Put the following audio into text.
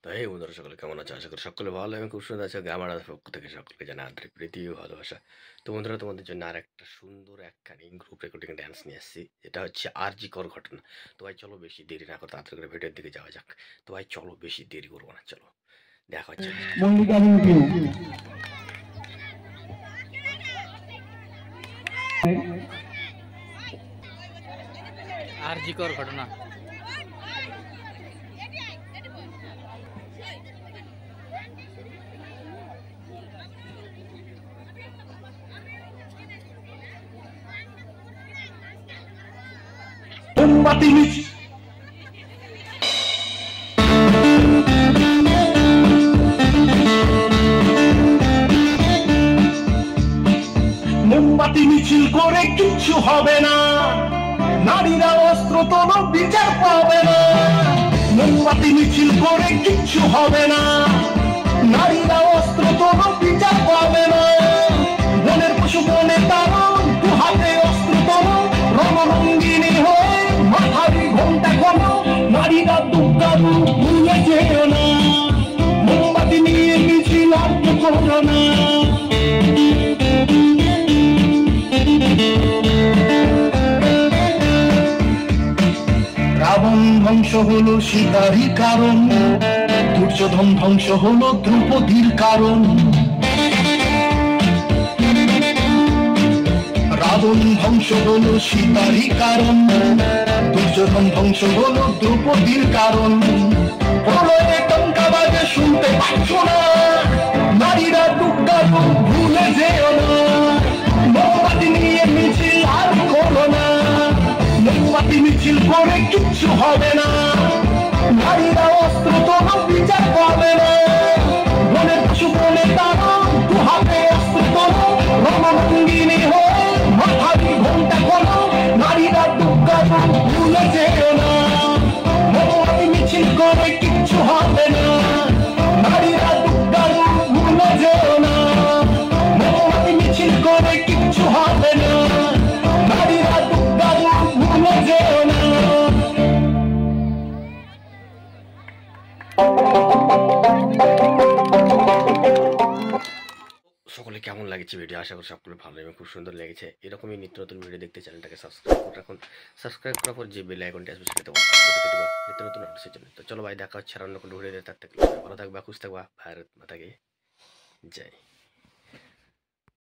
তো এই বন্ধুরা সকলে কেমন আছো? আশা করি সকলে ভালো এবং খুব সুন্দর আছে। আমার পক্ষ থেকে সকলকে জানাই আন্তরিক প্রীতি ও ভালোবাসা। তো বন্ধুরা, তোমাদের জন্য আর একটা সুন্দর একখানি গ্রুপ রেকর্ডিং ড্যান্স নিয়ে আসছি, যেটা হচ্ছে আরজি কর ঘটনা। তো ভাই চলো বেশি দেরি না করে তাড়াতাড়ি করে ভিডিওর দিকে যাওয়া যাক। তো ভাই চলো বেশি দেরি করবো না, চলো দেখা হচ্ছে। আরজি কর ঘটনা। মোমবাতি মিছিল করে কিচ্ছু হবে না, নারীরা অস্ত্র তোলো বিচার পাবে না। মোমবাতি মিছিল করে কিচ্ছু হবে না, নারীরা অস্ত্র তোলো বিচার পাবে না। বনের পশু বনে তারা দু হাতে অস্ত্র তোলো, রণরঙ্গিনী হয়ে মাথারি ঘন্টা কোনো, নারীরা দুর্গারু ভুলে যেও না। মোমবাতি নিয়ে মিছিল আর করো না। রাবণ ধ্বংস হলো সীতারই কারণ, দুর্যোধন ধ্বংস হলো দ্রৌপদীর কারণ। রাবণ ধ্বংস হলো সীতারই কারণ, দুর্যোধন ধ্বংস হলো দ্রৌপদীর কারণ। প্রলয়ে টঙ্কা বাজে শুনতে পাচ্ছ না, নারীরা দুর্গা ভুলে যেও না। মোমবাতি নিয়ে মিছিল আর করো না, মোমবাতি মিছিল করে কিচ্ছু হবে না, নারীরা অস্ত্র তোলো বিচার পাবে না। বনের পশু বনে তারা দু হাতে অস্ত্র তোলো, রণরঙ্গিনী হয়ে মাথারি ঘন্টা কোনো, নারীরা দুর্গা ভুলে যেও না। মোমবাতি মিছিল করে কিচ্ছু হবে না, নারীরা দুর্গা ভুলে যেও না। মোমবাতি মিছিল করে কিচ্ছু হবে না, নারীরা দুর্গা ভুলে যেও না। সকলে কেমন লাগছে ভিডিও? আশা করি সকলে ভালো এবং খুব সুন্দর লেগেছে। এরকমই নিত্য নতুন ভিডিও দেখতে চ্যানেলটাকে সাবস্ক্রাইব করে রাখুন। সাবস্ক্রাইব করার পর যে বেল আইকনটি আসবে সেটাতে অন করে দেবা নিত্য নতুন আপডেটের জন্য। তো চলো ভাই দেখা হচ্ছে আর অন্য কোনো ভিডিও। তার থেকে ভালো থাকবা, খুশ থাকবা। ভারত মাতা কি জয়।